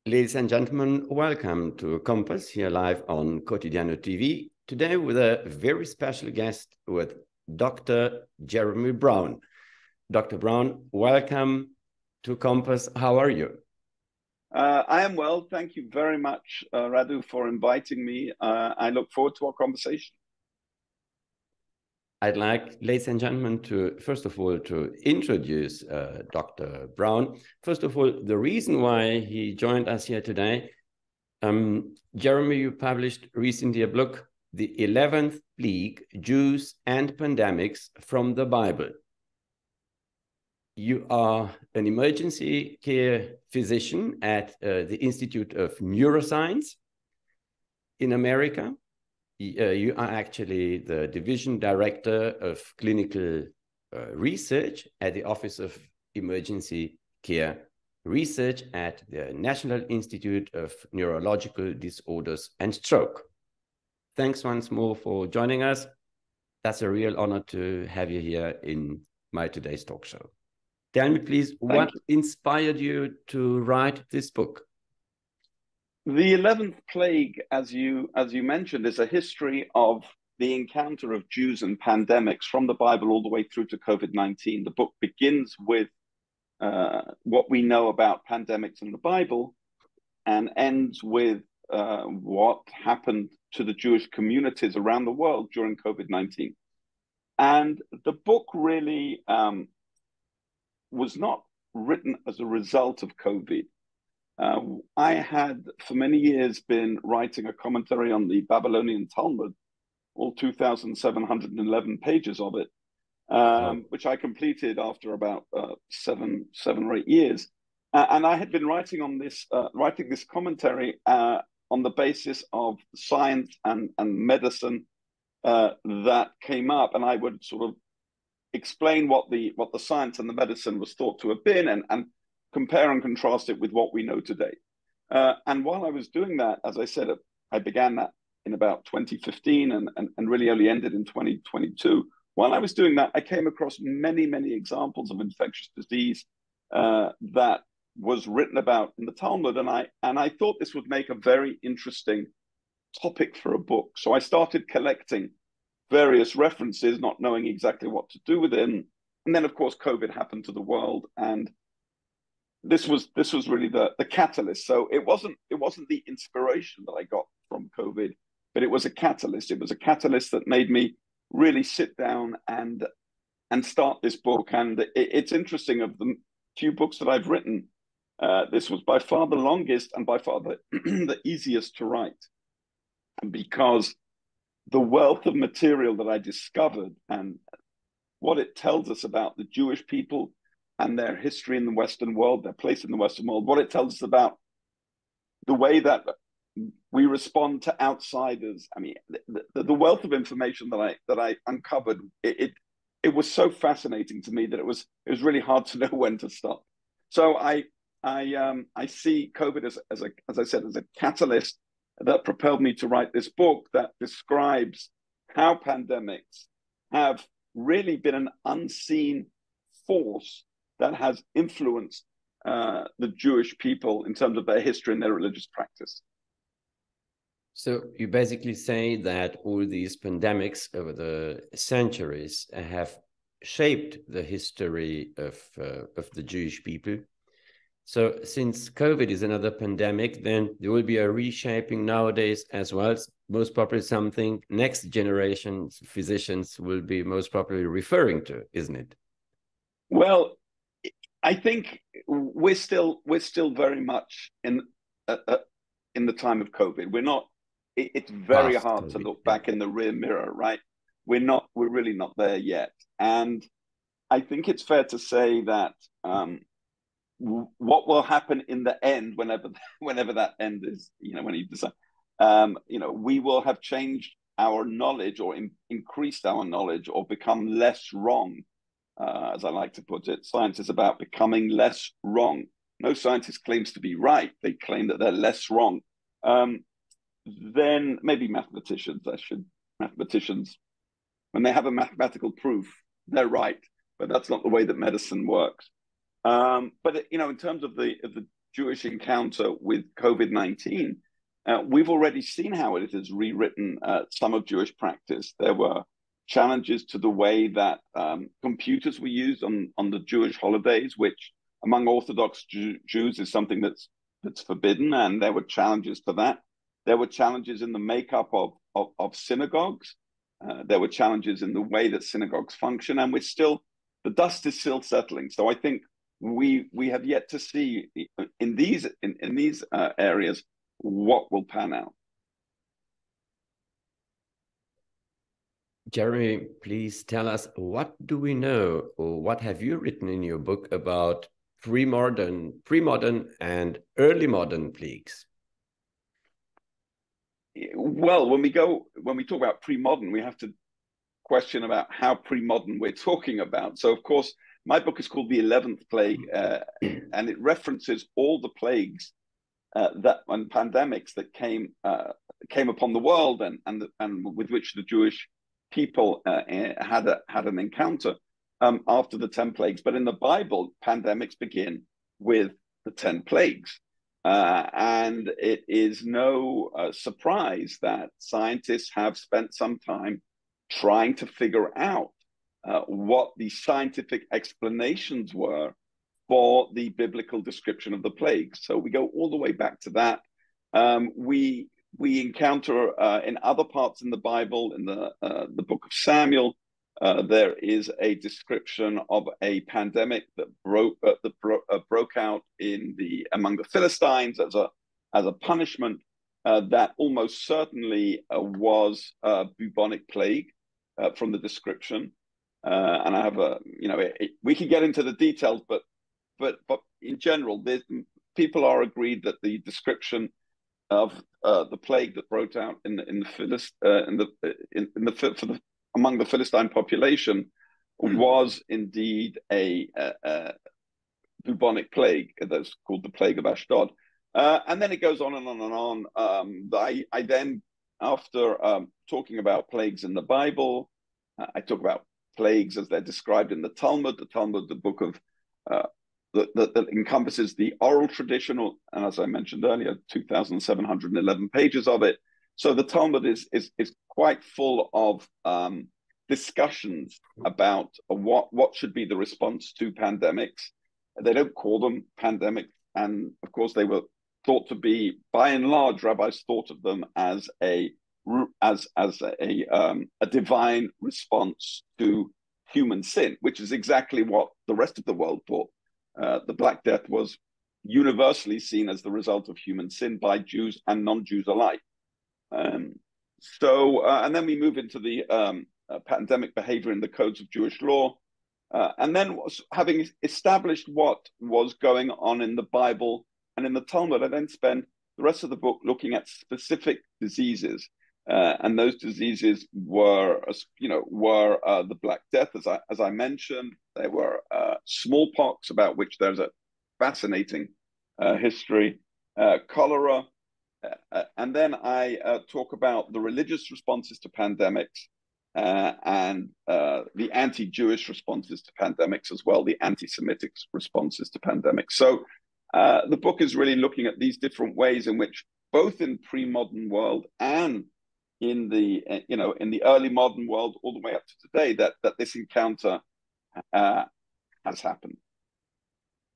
Ladies and gentlemen, welcome to Compass here live on Quotidiano TV. Today with a very special guest with Dr. Jeremy Brown. Dr. Brown, welcome to Compass. How are you? I am well. Thank you very much, Radu, for inviting me. I look forward to our conversation. I'd like, ladies and gentlemen, to first of all to introduce Dr. Brown. First of all, the reason why he joined us here today. Jeremy, you published recently a book, The 11th Plague, Jews and Pandemics from the Bible. You are an emergency care physician at the Institute of Neuroscience in America. You are actually the division director of clinical research at the Office of Emergency Care Research at the National Institute of Neurological Disorders and Stroke. Thanks once more for joining us. That's a real honor to have you here in my today's talk show. Tell me, please, what inspired you to write this book? The 11th Plague, as you mentioned, is a history of the encounter of Jews and pandemics from the Bible all the way through to COVID-19. The book begins with what we know about pandemics in the Bible and ends with what happened to the Jewish communities around the world during COVID-19. And the book really was not written as a result of COVID. I had for many years been writing a commentary on the Babylonian Talmud, all 2,711 pages of it, which I completed after about 7 or 8 years. And I had been writing on this, writing this commentary on the basis of science and medicine that came up, and I would sort of explain what the science and the medicine was thought to have been, and compare and contrast it with what we know today. And while I was doing that, as I said, I began that in about 2015 and really only ended in 2022. While I was doing that, I came across many examples of infectious disease that was written about in the Talmud. And I thought this would make a very interesting topic for a book. So I started collecting various references, not knowing exactly what to do with them. And then, of course, COVID happened to the world, and this was really the catalyst. So it wasn't the inspiration that I got from COVID, but it was a catalyst. It was a catalyst that made me really sit down and start this book. And it's interesting, of the few books that I've written, this was by far the longest and by far the easiest to write. And because the wealth of material that I discovered and what it tells us about the Jewish people and their history in the Western world, their place in the Western world, what it tells us about the way that we respond to outsiders. I mean, the wealth of information that I uncovered, it was so fascinating to me that it was really hard to know when to stop. So I see COVID as I said, as a catalyst that propelled me to write this book that describes how pandemics have really been an unseen force that has influenced the Jewish people in terms of their history and their religious practice. So you basically say that all these pandemics over the centuries have shaped the history of the Jewish people. So since COVID is another pandemic, then there will be a reshaping nowadays as well. Most probably something next generation physicians will be most probably referring to, isn't it? Well, I think we're still very much in the time of COVID. We're not. It's very hard to look back in the rear mirror, right? We're really not there yet. And I think it's fair to say that what will happen in the end, whenever that end is, when you decide, we will have changed our knowledge or increased our knowledge or become less wrong. As I like to put it, science is about becoming less wrong. No scientist claims to be right. They claim that they're less wrong. Then maybe mathematicians, when they have a mathematical proof, they're right. But that's not the way that medicine works. But in terms of the Jewish encounter with COVID-19, we've already seen how it has rewritten some of Jewish practice. There were challenges to the way that computers were used on the Jewish holidays, which among Orthodox Jews is something that's forbidden, and there were challenges to that. There were challenges in the makeup of synagogues. There were challenges in the way that synagogues function, and the dust is still settling. So I think we have yet to see in these areas what will pan out. Jeremy, please tell us, what do we know, or what have you written in your book about pre-modern and early modern plagues? Well, when we talk about pre-modern, we have to question about how pre-modern we're talking about. So, of course, my book is called The 11th Plague, and it references all the plagues and pandemics that came upon the world and with which the Jewish people had an encounter after the 10 plagues. But in the Bible, pandemics begin with the 10 plagues. And it is no surprise that scientists have spent some time trying to figure out what the scientific explanations were for the biblical description of the plagues. So we go all the way back to that. We encounter in other parts in the Bible, in the book of Samuel, there is a description of a pandemic that broke out among the Philistines as a punishment that almost certainly was a bubonic plague from the description. And I have we can get into the details, but in general, people are agreed that the description of the plague that broke out among the Philistine population was indeed a bubonic plague that's called the plague of Ashdod. And then it goes on and on and on. I then, after talking about plagues in the Bible, I talk about plagues as they're described in the Talmud. The Talmud, the book of that encompasses the oral tradition, and as I mentioned earlier, 2,711 pages of it. So the Talmud is quite full of discussions about what should be the response to pandemics. They don't call them pandemics, and of course they were thought to be, by and large, rabbis thought of them as a divine response to human sin, which is exactly what the rest of the world thought. The Black Death was universally seen as the result of human sin by Jews and non-Jews alike. And then we move into the pandemic behavior in the codes of Jewish law. And then having established what was going on in the Bible and in the Talmud, I then spend the rest of the book looking at specific diseases. And those diseases were the Black Death, as I mentioned. There were smallpox, about which there's a fascinating history, cholera, and then I talk about the religious responses to pandemics and the anti-Jewish responses to pandemics as well, the anti-Semitic responses to pandemics. So the book is really looking at these different ways in which, both in pre-modern world and in the early modern world, all the way up to today, that this encounter has happened.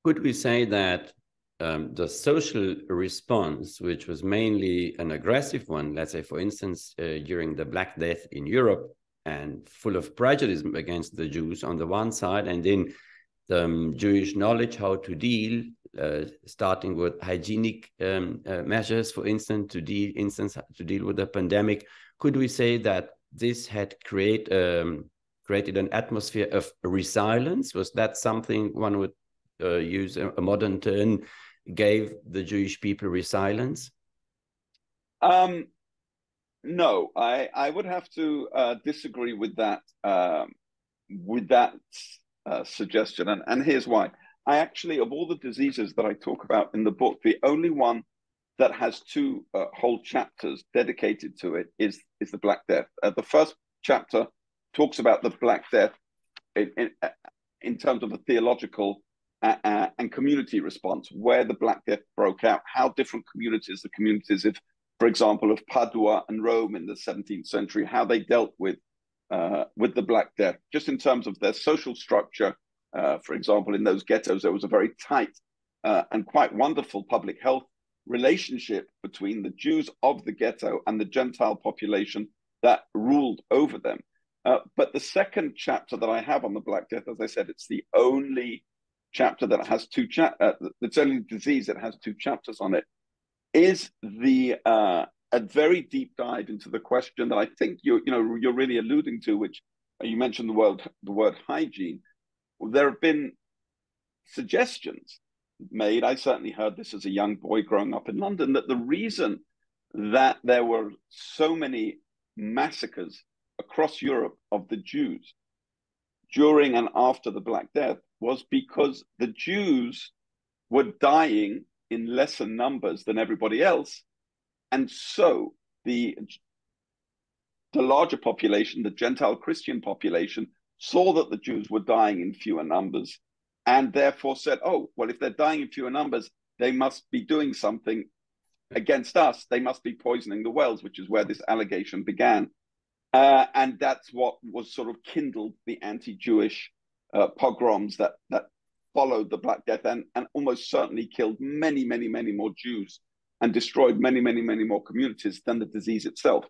Could we say that the social response, which was mainly an aggressive one, let's say, for instance, during the Black Death in Europe, and full of prejudice against the Jews on the one side, and then the Jewish knowledge how to deal, starting with hygienic measures, for instance, to deal with the pandemic. Could we say that this had created an atmosphere of resilience? Was that something one would use a modern term, gave the Jewish people resilience? No, I would have to disagree with that suggestion, and here's why. I actually, of all the diseases that I talk about in the book, the only one that has two whole chapters dedicated to it is the Black Death. The first chapter talks about the Black Death in terms of a theological and community response, where the Black Death broke out, how different communities, of, for example, of Padua and Rome in the 17th century, how they dealt with the Black Death, just in terms of their social structure. For example, in those ghettos, there was a very tight and quite wonderful public health relationship between the Jews of the ghetto and the Gentile population that ruled over them. But the second chapter that I have on the Black Death, as I said, it's the only chapter that has it's only disease that has two chapters on it, is a very deep dive into the question that I think you're really alluding to, which you mentioned the word hygiene. There have been suggestions made, I certainly heard this as a young boy growing up in London, that the reason that there were so many massacres across Europe of the Jews during and after the Black Death was because the Jews were dying in lesser numbers than everybody else. And so the larger population, the Gentile Christian population, saw that the Jews were dying in fewer numbers and therefore said, oh, well, if they're dying in fewer numbers, they must be doing something against us. They must be poisoning the wells, which is where this allegation began. And that's what was sort of kindled the anti-Jewish pogroms that followed the Black Death and almost certainly killed many, many, many more Jews and destroyed many, many, many more communities than the disease itself.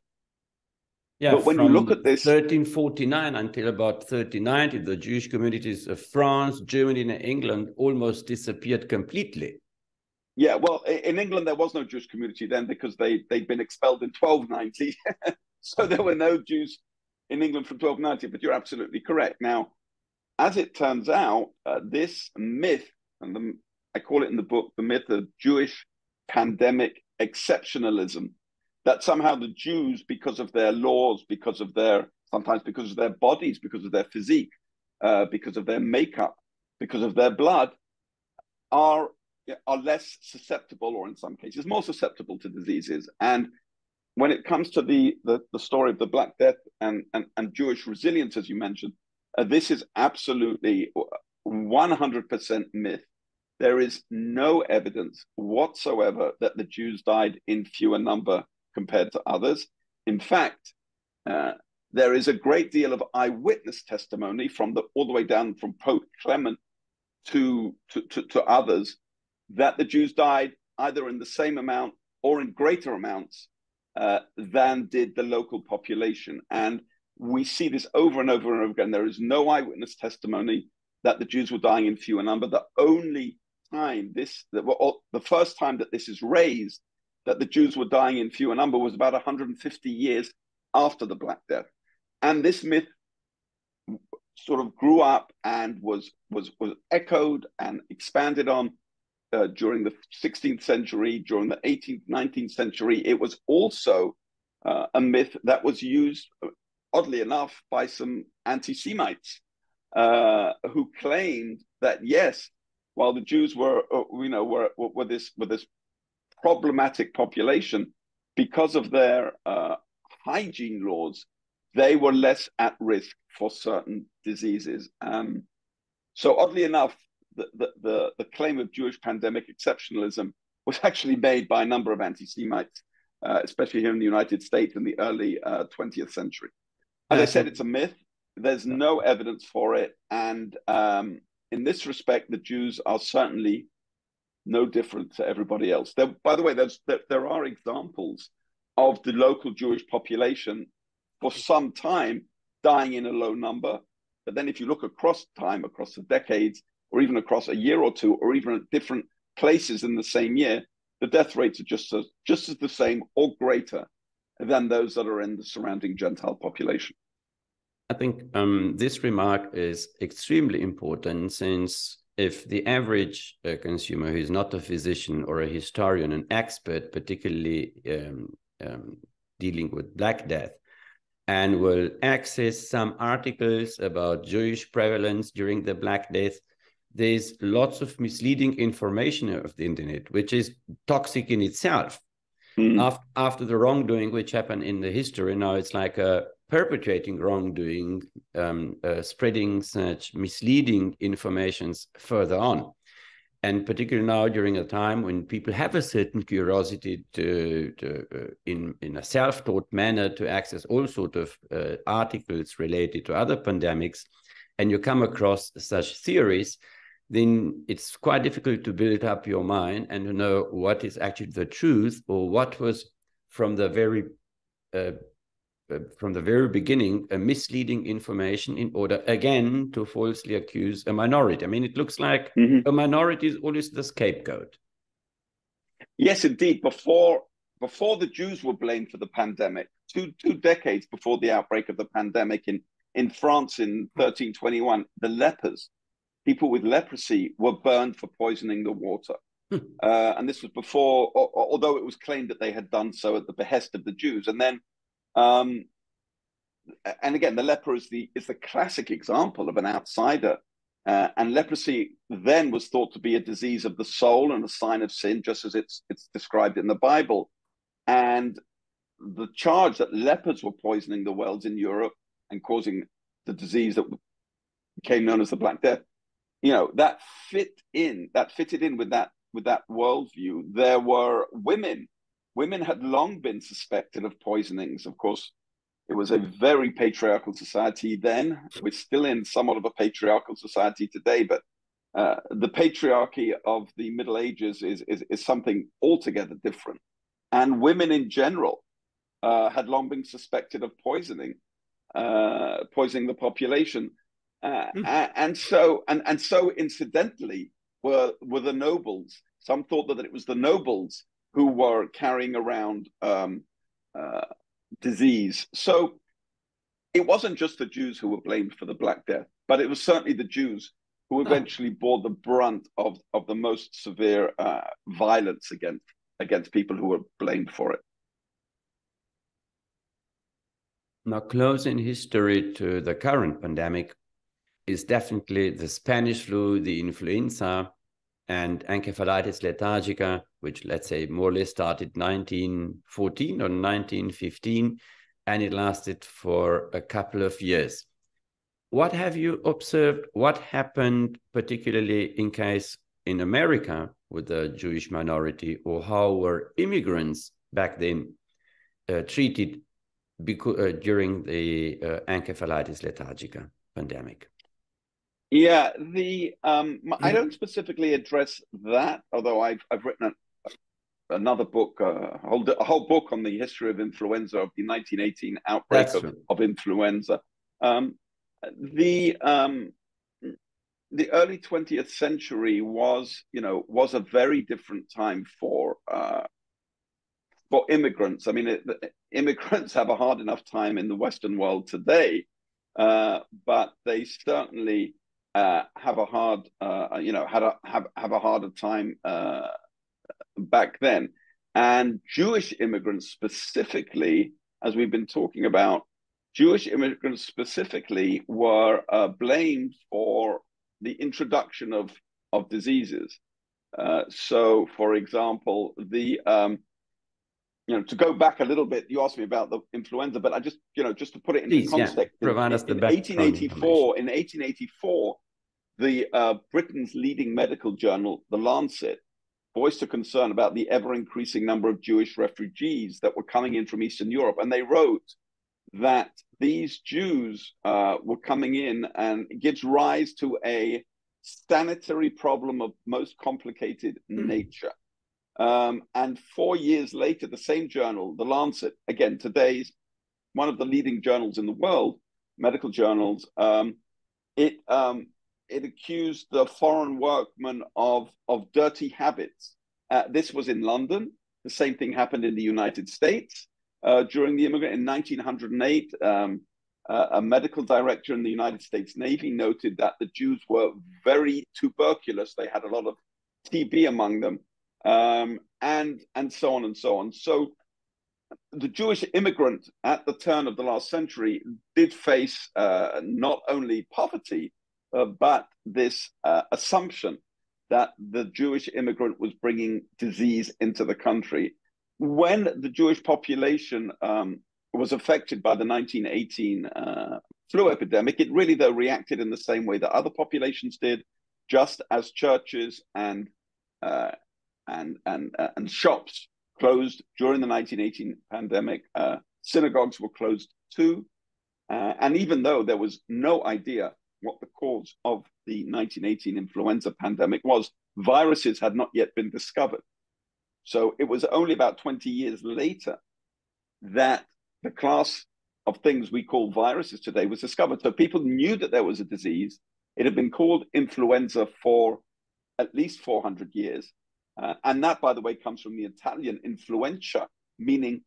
Yeah, but when you look at this, 1349 until about 1390, the Jewish communities of France, Germany, and England almost disappeared completely. Yeah, well, in England, there was no Jewish community then because they'd been expelled in 1290. So there were no Jews in England from 1290, but you're absolutely correct. Now, as it turns out, this myth, and I call it in the book, the myth of Jewish pandemic exceptionalism, that somehow the Jews, because of their laws, sometimes because of their bodies, because of their physique, because of their makeup, because of their blood, are less susceptible, or in some cases more susceptible to diseases. And when it comes to the story of the Black Death and Jewish resilience, as you mentioned, this is absolutely 100% myth. There is no evidence whatsoever that the Jews died in fewer number compared to others. In fact, there is a great deal of eyewitness testimony all the way down from Pope Clement to others, that the Jews died either in the same amount or in greater amounts than did the local population. And we see this over and over and over again. There is no eyewitness testimony that the Jews were dying in fewer number. The only time the first time that this is raised, that the Jews were dying in fewer number, was about 150 years after the Black Death. And this myth sort of grew up and was echoed and expanded on during the 16th century, during the 18th, 19th century. It was also a myth that was used, oddly enough, by some anti-Semites who claimed that, yes, while the Jews were this problematic population, because of their hygiene laws, they were less at risk for certain diseases. So oddly enough, the claim of Jewish pandemic exceptionalism was actually made by a number of anti-Semites, especially here in the United States in the early 20th century. As I said, it's a myth. There's no evidence for it. And in this respect, the Jews are certainly no different to everybody else. By the way, there are examples of the local Jewish population for some time dying in a low number. But then if you look across time, across the decades, or even across a year or two, or even at different places in the same year, the death rates are just as the same or greater than those that are in the surrounding Gentile population. I think this remark is extremely important, since if the average consumer who is not a physician or a historian, an expert, particularly dealing with Black Death, and will access some articles about Jewish prevalence during the Black Death, there's lots of misleading information of the internet, which is toxic in itself. After the wrongdoing which happened in the history, now it's like perpetrating wrongdoing, spreading such misleading informations further on. And particularly now during a time when people have a certain curiosity in a self-taught manner to access all sorts of articles related to other pandemics, and you come across such theories, then it's quite difficult to build up your mind and to know what is actually the truth, or what was from the very beginning a misleading information in order again to falsely accuse a minority. I mean, it looks like a minority is always the scapegoat. Yes, indeed. Before the Jews were blamed for the pandemic, two decades before the outbreak of the pandemic in France in 1321, the lepers, people with leprosy, were burned for poisoning the water. And this was before, although it was claimed that they had done so at the behest of the Jews. And then, and again, the leper is the classic example of an outsider. And leprosy then was thought to be a disease of the soul and a sign of sin, just as it's described in the Bible. And the charge that lepers were poisoning the wells in Europe and causing the disease that became known as the Black Death, that fitted in with that worldview. There were women had long been suspected of poisonings. Of course, it was a very patriarchal society then. We're still in somewhat of a patriarchal society today, but the patriarchy of the Middle Ages is something altogether different. And women in general had long been suspected of poisoning the population. And so incidentally were the nobles. Some thought that it was the nobles who were carrying around disease. So it wasn't just the Jews who were blamed for the Black Death, but it was certainly the Jews who eventually bore the brunt of the most severe violence against people who were blamed for it. Now, close in history to the current pandemic is definitely the Spanish flu, the influenza, and Encephalitis lethargica, which, let's say, more or less started 1914 or 1915, and it lasted for a couple of years. What have you observed? What happened, particularly in case in America with the Jewish minority, or how were immigrants back then treated during the Encephalitis lethargica pandemic? Yeah, I don't specifically address that, although I've written another book, a whole book on the history of influenza, of the 1918 outbreak of influenza. The early 20th century was a very different time for immigrants. I mean, immigrants have a hard enough time in the Western world today, but they certainly have a harder time back then. And Jewish immigrants specifically, as we've been talking about, Jewish immigrants specifically were blamed for the introduction of diseases. So, for example, to go back a little bit, you asked me about the influenza, but I just to put it into context, provide us the background. In 1884, the Britain's leading medical journal, The Lancet, voiced a concern about the ever-increasing number of Jewish refugees that were coming in from Eastern Europe, and they wrote that these Jews were coming in, and it gives rise to a sanitary problem of most complicated nature. And 4 years later, the same journal, The Lancet, again, today's one of the leading journals in the world, medical journals, it accused the foreign workmen of dirty habits. This was in London. The same thing happened in the United States during the immigrant. In 1908, a medical director in the United States Navy noted that the Jews were very tuberculous. They had a lot of TB among them. And so on and so on. So the Jewish immigrant at the turn of the last century did face not only poverty, but this assumption that the Jewish immigrant was bringing disease into the country. When the Jewish population was affected by the 1918 flu epidemic, it really, though, reacted in the same way that other populations did. just as churches and shops closed during the 1918 pandemic, synagogues were closed too. And even though there was no idea what the cause of the 1918 influenza pandemic was, viruses had not yet been discovered. So it was only about 20 years later that the class of things we call viruses today was discovered. So people knew that there was a disease. It had been called influenza for at least 400 years. And that, by the way, comes from the Italian influenza, meaning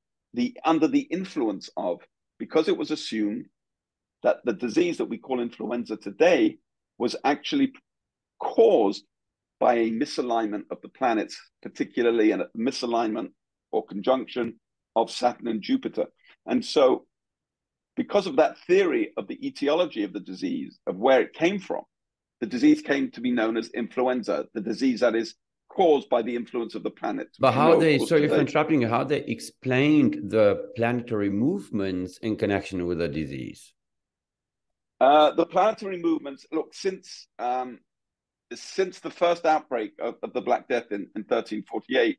under the influence of, because it was assumed that the disease that we call influenza today was actually caused by a misalignment of the planets, particularly a misalignment or conjunction of Saturn and Jupiter. And so because of that theory of the etiology of the disease, of where it came from, the disease came to be known as influenza, the disease that is caused by the influence of the planets. But how they, sorry for interrupting you, how they explained the planetary movements in connection with the disease? The planetary movements, look, since the first outbreak of the Black Death in 1348,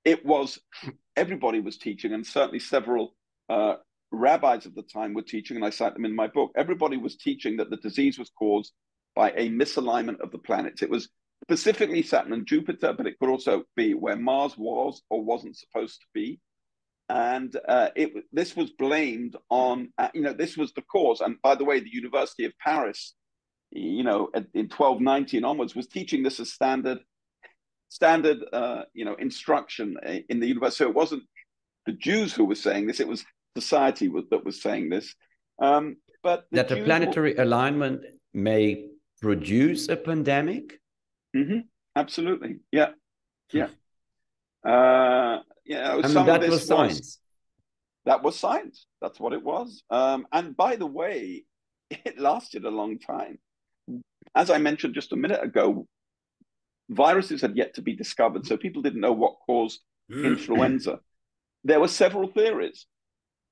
it was, everybody was teaching, and certainly several rabbis of the time were teaching, and I cite them in my book. Everybody was teaching that the disease was caused by a misalignment of the planets. It was specifically Saturn and Jupiter, but it could also be where Mars was or wasn't supposed to be. And this was blamed on, this was the cause. And by the way, the University of Paris, in 1290 and onwards, was teaching this as standard instruction in the university. So it wasn't the Jews who were saying this; it was society that was saying this. But that the planetary alignment may produce a pandemic. Mm-hmm. Absolutely, yeah. That was science. That was science. That's what it was. And by the way, it lasted a long time. As I mentioned just a minute ago, viruses had yet to be discovered, so people didn't know what caused influenza. There were several theories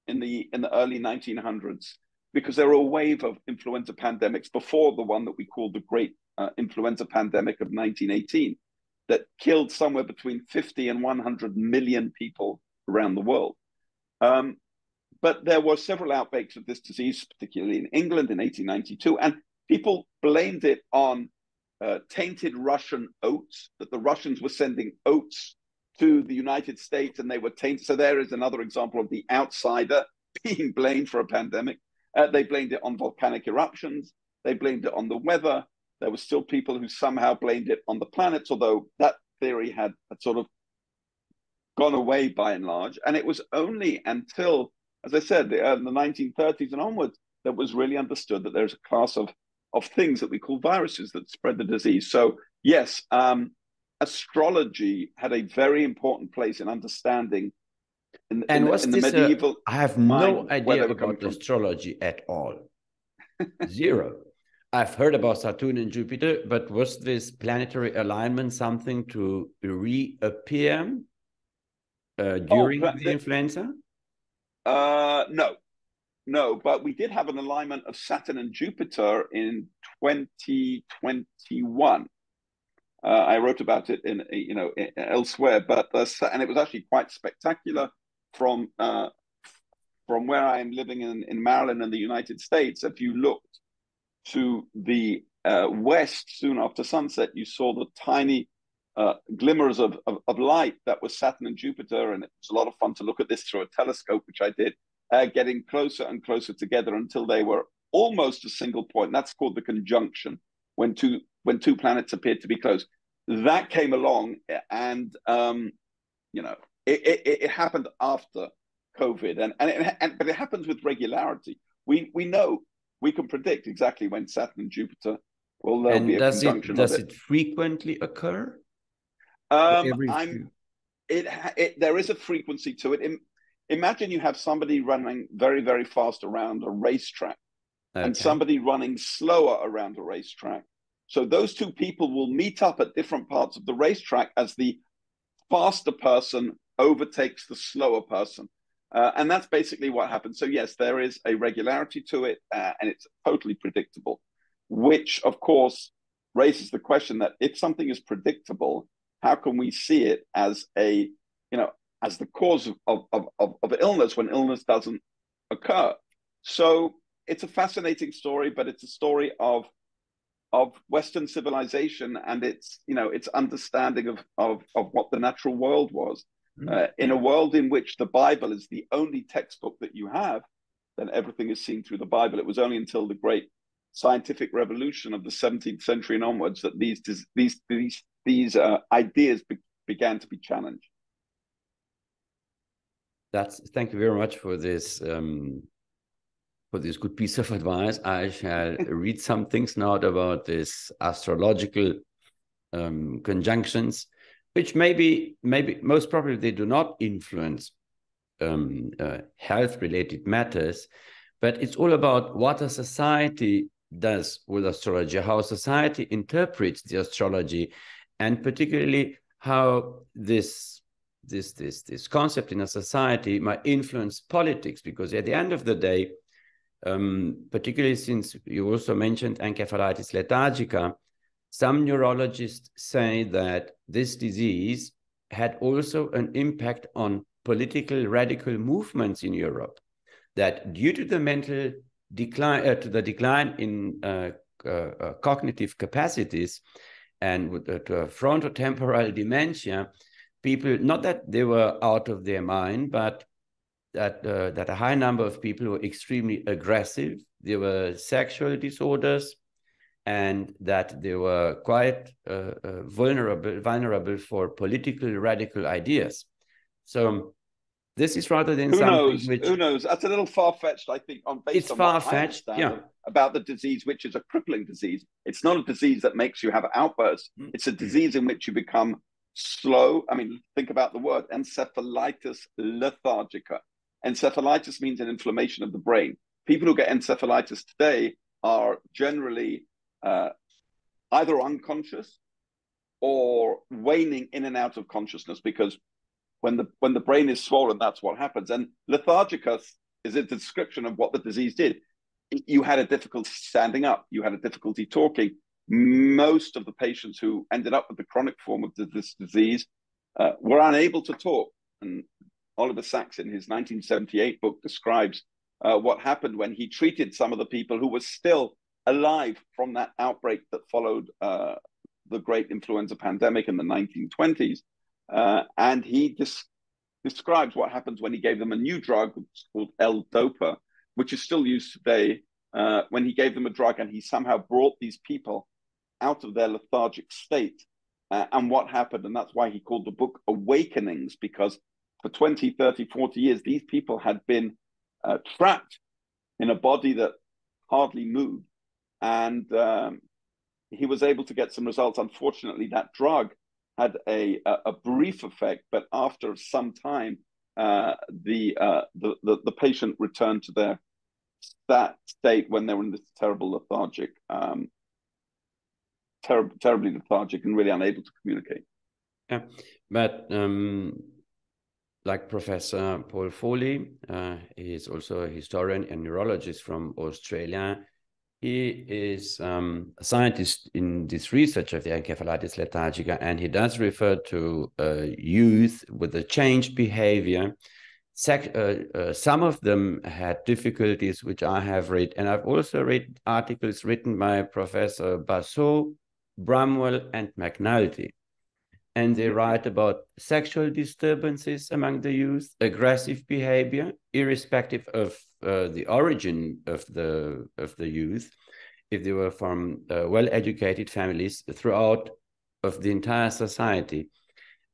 in the early 1900s, because there were a wave of influenza pandemics before the one that we call the Great Influenza Pandemic of 1918, that killed somewhere between 50 and 100 million people around the world. But there were several outbreaks of this disease, particularly in England in 1892, and people blamed it on tainted Russian oats, that the Russians were sending oats to the United States and they were tainted. So there is another example of the outsider being blamed for a pandemic. They blamed it on volcanic eruptions. They blamed it on the weather. There were still people who somehow blamed it on the planets, although that theory had sort of gone away by and large. And it was only until, as I said, the 1930s and onwards, that was really understood that there's a class of things that we call viruses that spread the disease. So yes, astrology had a very important place in understanding in the medieval. I have no idea about astrology at all. Zero. I've heard about Saturn and Jupiter, but was this planetary alignment something to reappear during the influenza? No, but we did have an alignment of Saturn and Jupiter in 2021. I wrote about it in elsewhere, but and it was actually quite spectacular from where I am living in Maryland in the United States. If you looked to the west soon after sunset, you saw the tiny glimmers of light that was Saturn and Jupiter, and it was a lot of fun to look at this through a telescope, which I did, getting closer and closer together until they were almost a single point. And that's called the conjunction, when two planets appeared to be close. That came along, and it happened after COVID, but it happens with regularity. We know, we can predict exactly when Saturn and Jupiter will be a conjunction. Does it frequently occur? There is a frequency to it. Imagine you have somebody running very, very fast around a racetrack, and somebody running slower around a racetrack. So those two people will meet up at different parts of the racetrack as the faster person overtakes the slower person. And that's basically what happens. So yes, there is a regularity to it, and it's totally predictable, which of course raises the question that if something is predictable, how can we see it as a, as the cause of illness when illness doesn't occur? So it's a fascinating story, but it's a story of Western civilization and its understanding of what the natural world was. In a world in which the Bible is the only textbook that you have, then everything is seen through the Bible. It was only until the great scientific revolution of the 17th century and onwards that these ideas began to be challenged. Thank you very much for this good piece of advice. I shall read some things now about this astrological conjunctions, which maybe most probably they do not influence health-related matters, but it's all about what a society does with astrology, how society interprets the astrology, and particularly how this concept in a society might influence politics, because at the end of the day, particularly since you also mentioned encephalitis lethargica, some neurologists say that this disease had also an impact on political radical movements in Europe, that due to the mental decline, to the decline in cognitive capacities and to a frontotemporal dementia, people, not that they were out of their mind, but that a high number of people were extremely aggressive. There were sexual disorders, and that they were quite vulnerable for political radical ideas. So this is rather than who knows? That's a little far-fetched, I think, based on what I understand about the disease, which is a crippling disease. It's not a disease that makes you have outbursts. It's a disease in which you become slow. I mean, think about the word encephalitis lethargica. Encephalitis means an inflammation of the brain. People who get encephalitis today are generally either unconscious or waning in and out of consciousness, because when the brain is swollen, that's what happens. And lethargicus is a description of what the disease did. You had a difficulty standing up. You had a difficulty talking. Most of the patients who ended up with the chronic form of this disease were unable to talk. And Oliver Sacks, in his 1978 book, describes what happened when he treated some of the people who were still alive from that outbreak that followed the great influenza pandemic in the 1920s. And he describes what happens when he gave them a new drug called L-Dopa, which is still used today, when he gave them a drug and he somehow brought these people out of their lethargic state. And what happened, and that's why he called the book Awakenings, because for 20, 30, 40 years, these people had been trapped in a body that hardly moved. And he was able to get some results. Unfortunately, that drug had a brief effect, but after some time, the patient returned to that state when they were in this terrible lethargic, terribly lethargic and really unable to communicate. Yeah, but like Professor Paul Foley, he is also a historian and neurologist from Australia. He is a scientist in this research of the encephalitis lethargica, and he does refer to youth with a changed behavior. Some of them had difficulties, which I have read, and I've also read articles written by Professor Basso, Bramwell, and McNulty. And they write about sexual disturbances among the youth, aggressive behavior, irrespective of the origin of the youth, if they were from well-educated families throughout of the entire society.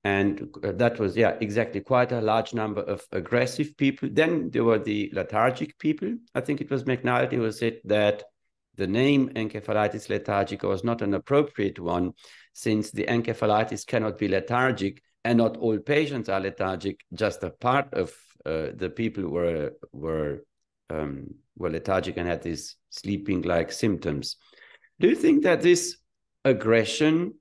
And that was, yeah, exactly, quite a large number of aggressive people. Then there were the lethargic people. I think it was McNulty who said that the name encephalitis lethargica was not an appropriate one, since the encephalitis cannot be lethargic, and not all patients are lethargic. Just a part of the people were lethargic and had these sleeping-like symptoms. Do you think that this aggression,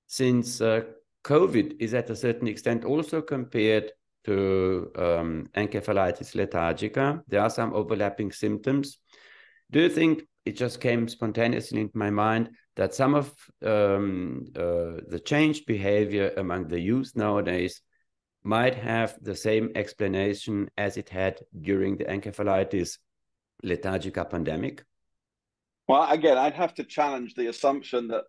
since COVID is at a certain extent also compared to encephalitis lethargica, there are some overlapping symptoms? Do you think, it just came spontaneously into my mind, that some of the changed behavior among the youth nowadays might have the same explanation as it had during the encephalitis lethargica pandemic? Well, again, I'd have to challenge the assumption that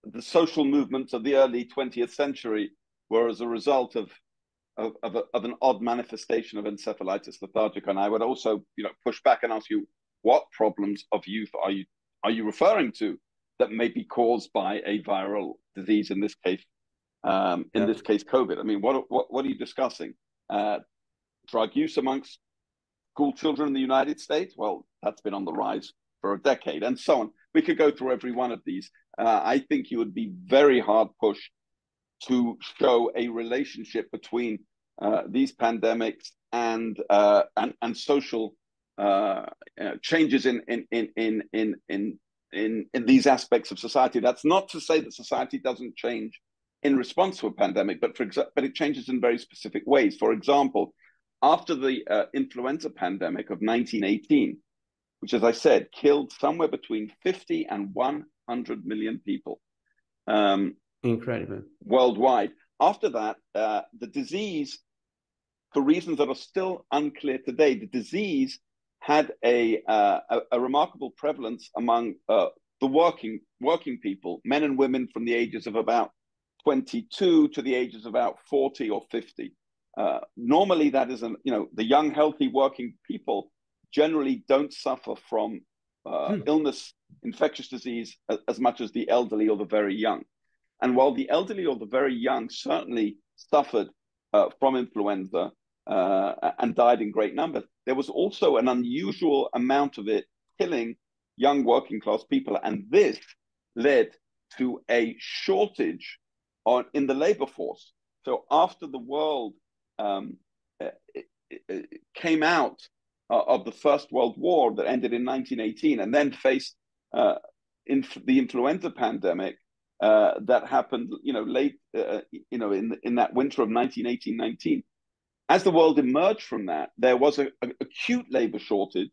the social movements of the early 20th century were as a result of an odd manifestation of encephalitis lethargica. And I would also, push back and ask you, what problems of youth are you referring to that may be caused by a viral disease, in this case, this case, COVID? I mean, what are you discussing? Drug use amongst school children in the United States? Well, that's been on the rise for a decade, and so on. We could go through every one of these. I think you would be very hard pushed to show a relationship between these pandemics and social changes in these aspects of society. That's not to say that society doesn't change in response to a pandemic, but it changes in very specific ways. For example, after the influenza pandemic of 1918, which, as I said, killed somewhere between 50 and 100 million people. Incredible. Worldwide. After that, the disease, for reasons that are still unclear today, the disease had a remarkable prevalence among the working people, men and women from the ages of about 22 to the ages of about 40 or 50. Normally, that is, the young, healthy working people generally don't suffer from illness, infectious disease, as much as the elderly or the very young. And while the elderly or the very young certainly suffered from influenza and died in great numbers, there was also an unusual amount of it killing young working class people. And this led to a shortage in the labor force. So after the world came out of the First World War that ended in 1918 and then faced the influenza pandemic, that happened, late, in that winter of 1918-19. As the world emerged from that, there was an acute labor shortage,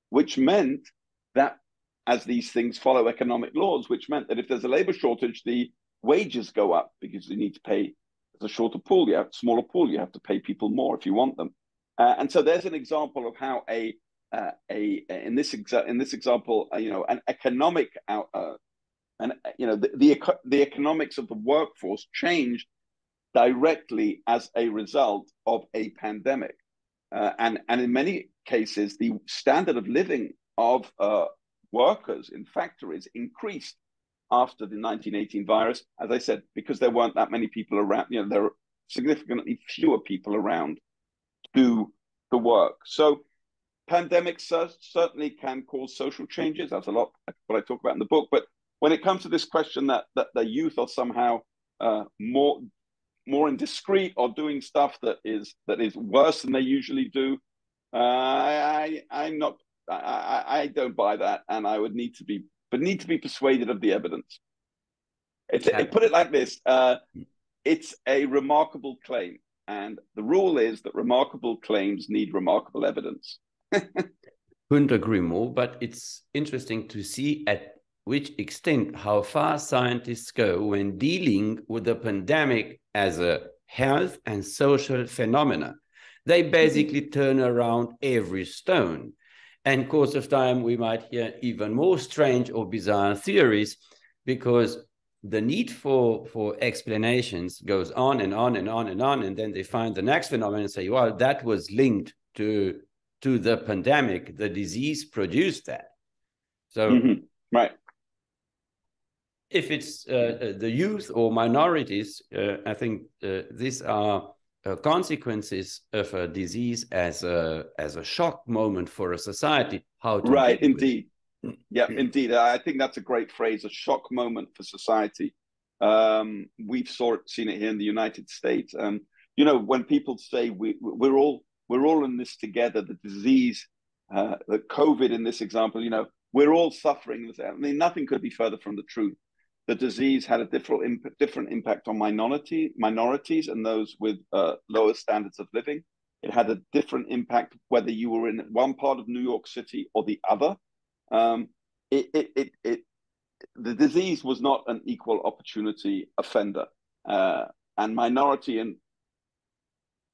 which meant that, as these things follow economic laws, which meant that if there's a labor shortage, the wages go up because you need to pay. There's a smaller pool, you have to pay people more if you want them. And so there's an example of how in this example, an economic the economics of the workforce changed directly as a result of a pandemic, and in many cases the standard of living of workers in factories increased after the 1918 virus, as I said, because there weren't that many people around. There were significantly fewer people around to work. So pandemics certainly can cause social changes. That's a lot what I talk about in the book. But when it comes to this question that the youth are somehow more indiscreet or doing stuff that is worse than they usually do, I don't buy that, and I would need to be persuaded of the evidence. Put it like this: it's a remarkable claim, and the rule is that remarkable claims need remarkable evidence. Couldn't agree more, but it's interesting to see at which extent, how far scientists go when dealing with the pandemic as a health and social phenomena. They basically turn around every stone. And course of time, we might hear even more strange or bizarre theories, because the need for explanations goes on and on and on and on. And then they find the next phenomenon and say, well, that was linked to the pandemic. The disease produced that. So, right. If it's the youth or minorities, I think these are consequences of a disease as a shock moment for a society. How to right, indeed. Yeah, indeed. I think that's a great phrase, a shock moment for society. We've seen it here in the United States. When people say we're all in this together, the disease, the COVID in this example, we're all suffering. I mean, nothing could be further from the truth. The disease had a different impact on minorities and those with lower standards of living. It had a different impact whether you were in one part of New York City or the other. It the disease was not an equal opportunity offender, and minority and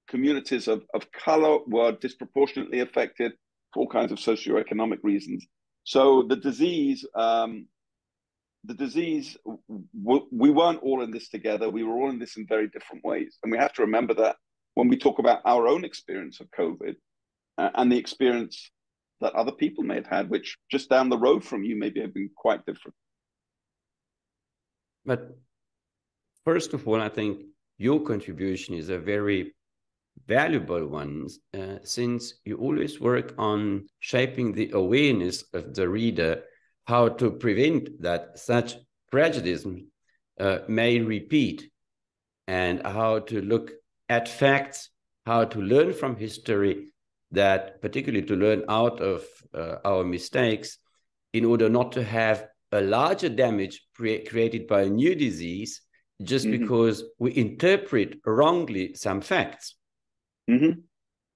communities of color were disproportionately affected for all kinds of socioeconomic reasons. So the disease, we weren't all in this together. We were all in this in very different ways. And we have to remember that when we talk about our own experience of COVID and the experience that other people may have had, which just down the road from you maybe have been quite different. But first of all, I think your contribution is a very valuable one, since you always work on shaping the awareness of the reader how to prevent that such prejudice may repeat, and how to look at facts, how to learn from history, that particularly to learn out of our mistakes in order not to have a larger damage created by a new disease just because we interpret wrongly some facts.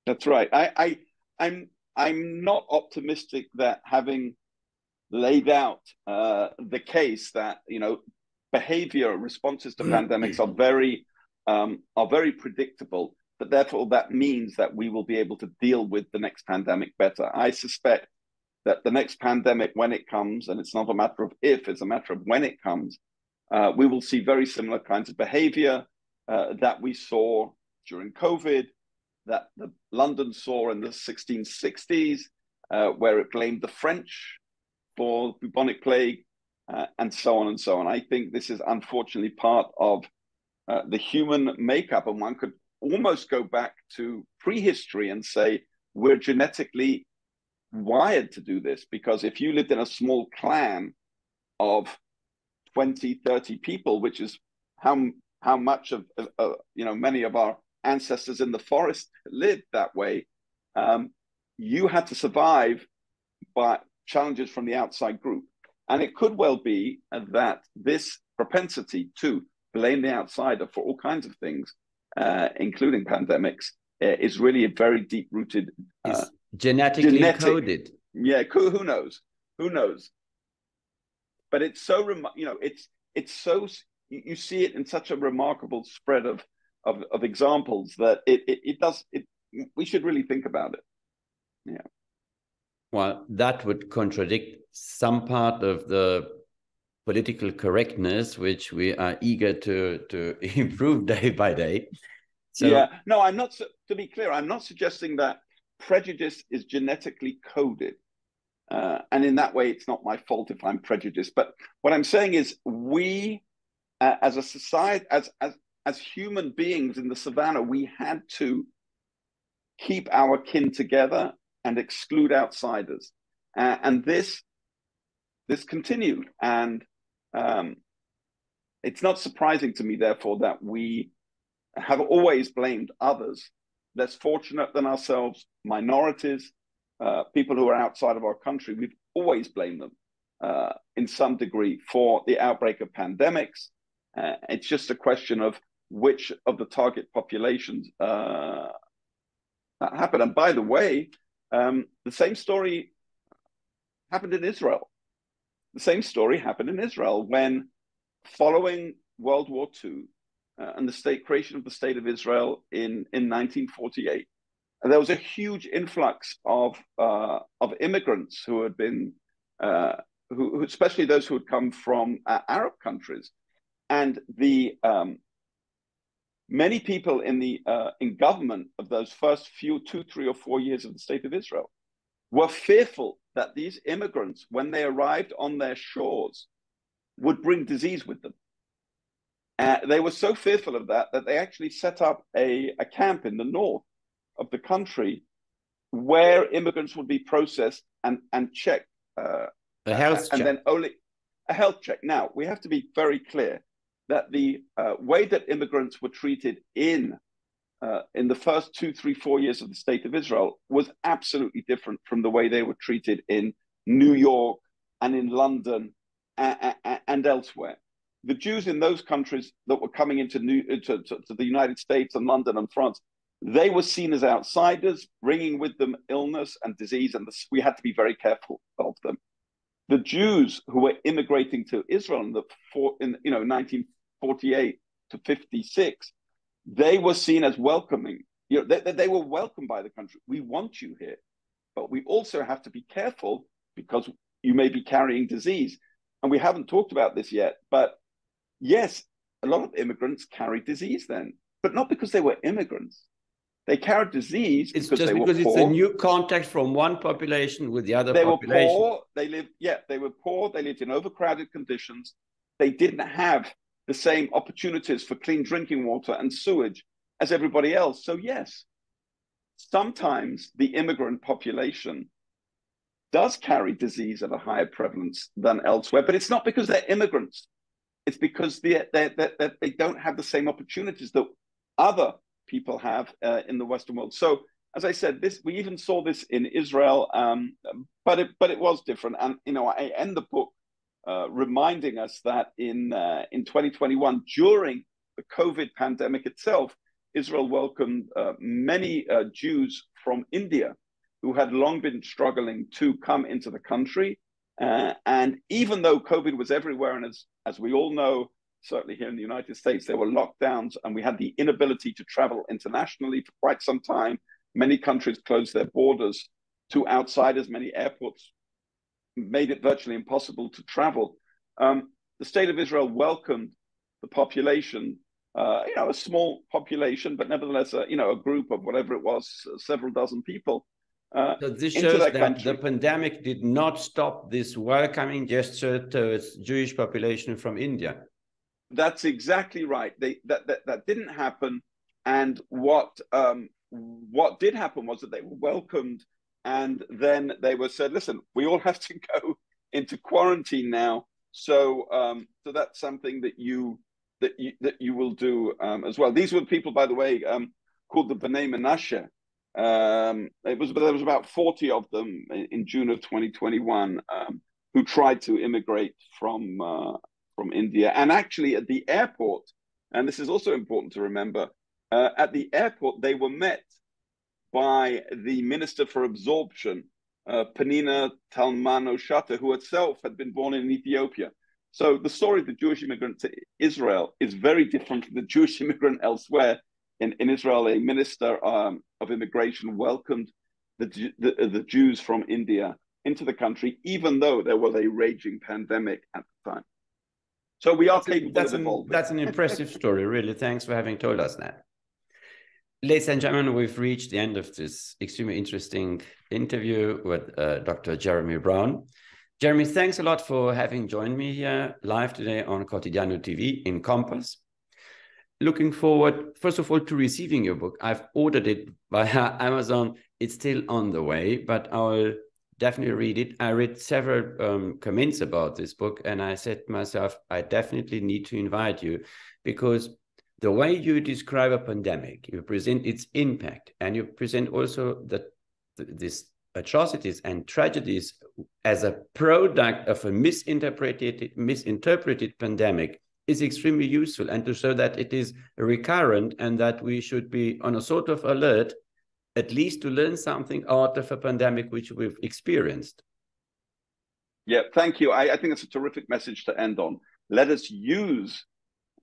That's right. I'm not optimistic that, having laid out the case that behavior responses to pandemics are very predictable, but therefore that means that we will be able to deal with the next pandemic better. I suspect that the next pandemic, when it comes, and it's not a matter of if, it's a matter of when it comes, we will see very similar kinds of behavior that we saw during COVID, that London saw in the 1660s, where it blamed the French for bubonic plague, and so on and so on. I think this is unfortunately part of the human makeup, and one could almost go back to prehistory and say we're genetically wired to do this, because if you lived in a small clan of 20, 30 people, which is how much of many of our ancestors in the forest lived that way, you had to survive by challenges from the outside group. And it could well be that this propensity to blame the outsider for all kinds of things, including pandemics, is really a very deep-rooted, genetically coded. Yeah, who knows? But it's so it's so, you see it in such a remarkable spread of examples that we should really think about it. Yeah. Well, that would contradict some part of the political correctness, which we are eager to improve day by day. So, yeah, no, I'm not. To be clear, I'm not suggesting that prejudice is genetically coded, and in that way, it's not my fault if I'm prejudiced. But what I'm saying is, we, as a society, as human beings in the savannah, we had to keep our kin together and exclude outsiders, and this continued. And it's not surprising to me, therefore, that we have always blamed others less fortunate than ourselves, minorities, people who are outside of our country. We've always blamed them in some degree for the outbreak of pandemics. It's just a question of which of the target populations that happened. And by the way, the same story happened in Israel. The same story happened in Israel when, following World War II and the creation of the State of Israel in 1948, and there was a huge influx of immigrants who had been, who especially those who had come from Arab countries, and the many people in government of those first 2, 3, or 4 years of the State of Israel were fearful that these immigrants, when they arrived on their shores, would bring disease with them. They were so fearful of that they actually set up a camp in the north of the country where immigrants would be processed and checked. A health check. And then only a health check. Now, we have to be very clear that the way that immigrants were treated in the first 2, 3, 4 years of the State of Israel was absolutely different from the way they were treated in New York and in London and elsewhere. The Jews in those countries that were coming into the United States and London and France, they were seen as outsiders, bringing with them illness and disease, and we had to be very careful of them. the Jews who were immigrating to Israel in 1948 to 56, they were seen as welcoming. They were welcomed by the country. We want you here, but we also have to be careful because you may be carrying disease. And we haven't talked about this yet, but yes, a lot of immigrants carried disease then, but not because they were immigrants. They carried disease because they were poor. It's a new contact from one population with the other population. They were poor. They were poor. They lived in overcrowded conditions. They didn't have the same opportunities for clean drinking water and sewage as everybody else. So yes, sometimes the immigrant population does carry disease at a higher prevalence than elsewhere, but it's not because they're immigrants. It's because they don't have the same opportunities that other people have in the Western world. So, as I said, we even saw this in Israel, but it was different. And I end the book reminding us that in 2021, during the COVID pandemic itself, Israel welcomed many Jews from India who had long been struggling to come into the country. And even though COVID was everywhere, and as we all know, certainly here in the United States, there were lockdowns and we had the inability to travel internationally for quite some time. Many countries closed their borders to outsiders. Many airports made it virtually impossible to travel. The state of Israel welcomed the population, a small population, but nevertheless, a group of whatever it was, several dozen people. So this shows that the pandemic did not stop this welcoming gesture towards Jewish population from India. That's exactly right. That didn't happen, and what did happen was that they were welcomed, and then they were said, "Listen, we all have to go into quarantine now." So that's something that you will do as well. These were people, by the way, called the B'nai Menashe. There was about 40 of them in June of 2021 who tried to immigrate from India. And actually at the airport, and this is also important to remember, at the airport they were met by the Minister for Absorption, Penina Talman-Oshata, who herself had been born in Ethiopia. So the story of the Jewish immigrant to Israel is very different from the Jewish immigrant elsewhere. In Israel, a minister of immigration welcomed the Jews from India into the country, even though there was a raging pandemic at the time. So we are capable of evolving. That's an impressive story, really. Thanks for having told us that. Ladies and gentlemen, we've reached the end of this extremely interesting interview with Dr. Jeremy Brown. Jeremy, thanks a lot for having joined me here live today on Quotidiano TV in Compass. Looking forward, first of all, to receiving your book. I've ordered it via Amazon. It's still on the way, but I'll definitely read it. I read several comments about this book, and I said to myself, I definitely need to invite you, because the way you describe a pandemic, you present its impact, and you present also these atrocities and tragedies as a product of a misinterpreted pandemic, is extremely useful, and to show that it is recurrent and that we should be on a sort of alert, at least to learn something out of a pandemic which we've experienced. Yeah, thank you. I think it's a terrific message to end on. Let us use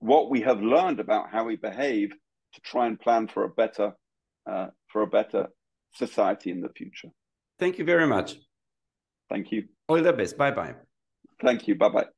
what we have learned about how we behave to try and plan for a better society in the future. Thank you very much. Thank you. All the best. Bye-bye. Thank you. Bye-bye.